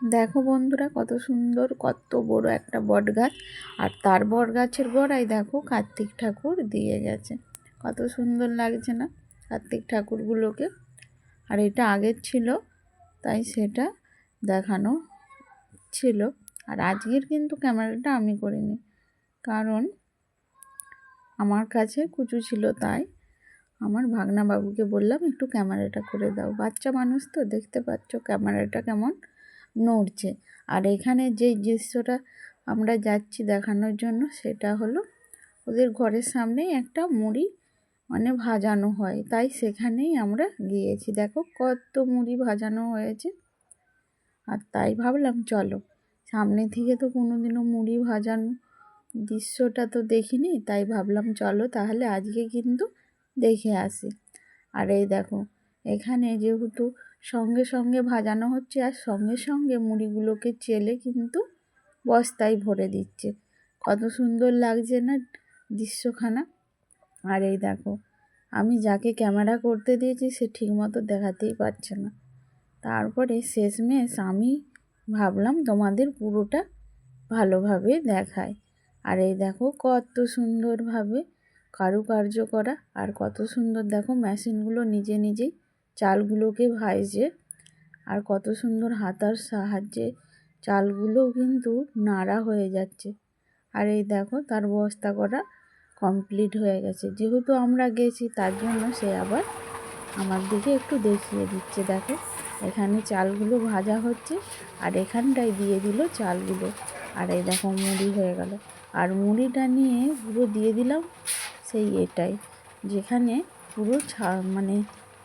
দেখো বন্ধুরা, কত সুন্দর, কত বড় একটা বট গাছ। আর তার বট গাছের গোড়ায় দেখো কার্তিক ঠাকুর দিয়ে গেছে। কত সুন্দর লাগছে না কার্তিক ঠাকুরগুলোকে। আর এটা আগের ছিল, তাই সেটা দেখানো ছিল। আর আজকের কিন্তু ক্যামেরাটা আমি করিনি, কারণ আমার কাছে কুচু ছিল, তাই আমার ভাগনা বাবুকে বললাম একটু ক্যামেরাটা করে দাও। বাচ্চা মানুষ তো, দেখতে পাচ্ছ ক্যামেরাটা কেমন নড়ছে। আর এখানে যেই দৃশ্যটা আমরা যাচ্ছি দেখানোর জন্য, সেটা হলো ওদের ঘরের সামনেই একটা মুড়ি ভাজানো হয়, তাই সেখানেই আমরা গিয়েছি। দেখো কত মুড়ি ভাজানো হয়েছে। আর তাই ভাবলাম চলো, সামনে থেকে তো কোনোদিনও মুড়ি ভাজানো দৃশ্যটা তো দেখিনি, তাই ভাবলাম চলো তাহলে আজকে কিন্তু দেখে আসি। আর এই দেখো, এখানে যেহেতু সঙ্গে সঙ্গে ভাজানো হচ্ছে, আর সঙ্গে সঙ্গে মুড়িগুলোকে চেলে কিন্তু বস্তায় ভরে দিচ্ছে। কত সুন্দর লাগছে না দৃশ্যখানা। আর এই দেখো, আমি যাকে ক্যামেরা করতে দিয়েছি সে ঠিকমতো দেখাতেই পারছে না। তারপরে শেষমেশ আমি ভাবলাম তোমাদের পুরোটা ভালোভাবে দেখায়। আর এই দেখো কত সুন্দরভাবে কারুকার্য করা, আর কত সুন্দর দেখো মেশিনগুলো নিজে নিজেই চালগুলোকে ভাজছে। আর কত সুন্দর হাতার সাহায্যে চালগুলো কিন্তু নাড়া হয়ে যাচ্ছে। আর এই দেখো তার বস্তা করা কমপ্লিট হয়ে গেছে। যেহেতু আমরা গেছি তার জন্য সে আবার আমার দিকে একটু দেখিয়ে দিচ্ছে। দেখো এখানে চালগুলো ভাজা হচ্ছে, আর এখানটায় দিয়ে দিল চালগুলো। আর এই দেখো মুড়ি হয়ে গেল। আর মুড়িটা নিয়ে পুরো দিয়ে দিলাম সেই এটাই, যেখানে পুরো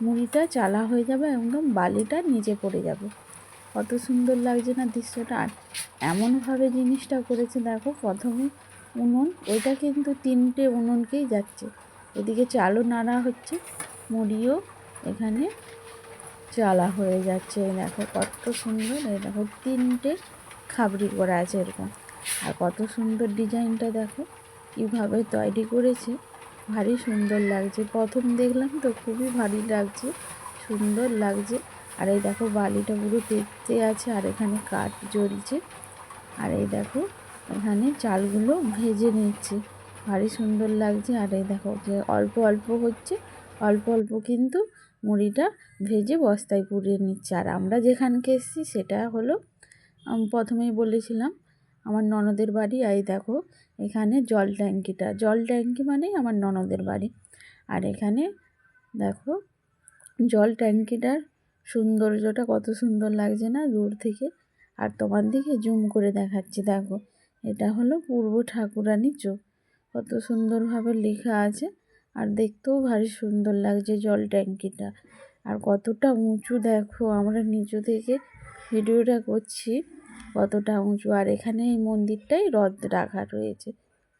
মুড়িটা চালা হয়ে যাবে, একদম বালিটা নিচে পড়ে যাবে। কত সুন্দর লাগছে না দৃশ্যটা। আর এমনভাবে জিনিসটা করেছে দেখো, প্রথমে উনুন, ওইটা কিন্তু 3টে উনুনকেই যাচ্ছে। এদিকে চালও নাড়া হচ্ছে, মুড়িও এখানে চালা হয়ে যাচ্ছে। এই দেখো কত সুন্দর, এই দেখো 3টে খাবড়ি করা আছে এরকম। আর কত সুন্দর ডিজাইনটা দেখো কীভাবে তৈরি করেছে, ভারী সুন্দর লাগছে। প্রথম দেখলাম তো খুবই ভারী লাগছে, সুন্দর লাগছে। আর এই দেখো বালিটা পুরো তেতে আছে, আর এখানে কাঠ জ্বলছে। আর এই দেখো এখানে চালগুলো ভেজে নিচ্ছে, ভারী সুন্দর লাগছে। আর এই দেখো যে অল্প অল্প হচ্ছে, অল্প অল্প কিন্তু মুড়িটা ভেজে বস্তায় পুড়িয়ে নিচ্ছে। আর আমরা যেখানকে এসেছি সেটা হলো, প্রথমেই বলেছিলাম, আমার ননদের বাড়ি। এই দেখো এখানে জল ট্যাঙ্কি মানেই আমার ননদের বাড়ি। আর এখানে দেখো জল ট্যাঙ্কিটার সৌন্দর্যটা কত সুন্দর লাগছে না দূর থেকে। আর তোমার দিকে জুম করে দেখাচ্ছি, দেখো এটা হলো পূর্ব ঠাকুরানী চোখ। কত সুন্দরভাবে লেখা আছে, আর দেখতেও ভারী সুন্দর লাগছে জল ট্যাঙ্কিটা। আর কতটা উঁচু দেখো, আমরা নিচু থেকে ভিডিওটা করছি, কতটা উঁচু। আর এখানে এই মন্দিরটাই রথ রাখা রয়েছে,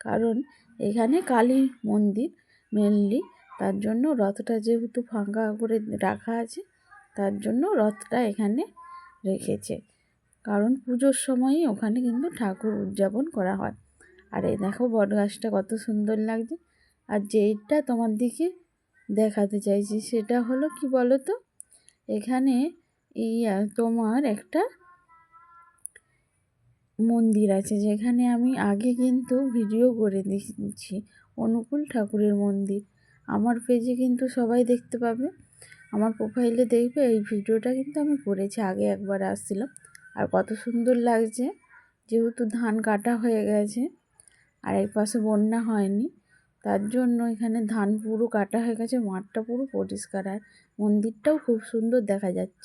কারণ এখানে কালী মন্দির মেনলি, তার জন্য রথটা যেহেতু ফাঁকা করে রাখা আছে, তার জন্য রথটা এখানে রেখেছে। কারণ পুজোর সময়ই ওখানে কিন্তু ঠাকুর উদযাপন করা হয়। আর এই দেখো বট গাছটা কত সুন্দর লাগছে। আর যেইটা তোমার দিকে দেখাতে চাইছি সেটা হলো কি বলো তো, এখানে তোমার একটা মন্দির আছে, যেখানে আমি আগে কিন্তু ভিডিও করে দিচ্ছি, অনুকূল ঠাকুরের মন্দির। আমার পেজে কিন্তু সবাই দেখতে পাবে, আমার প্রোফাইলে দেখবে এই ভিডিওটা কিন্তু আমি করেছি আগে, একবার আসছিলাম। আর কত সুন্দর লাগছে, যেহেতু ধান কাটা হয়ে গেছে আর এই পাশে বন্যা হয়নি, তার জন্য এখানে ধান পুরো কাটা হয়ে গেছে, মাঠটা পুরো পরিষ্কার। আর মন্দিরটাও খুব সুন্দর দেখা যাচ্ছে।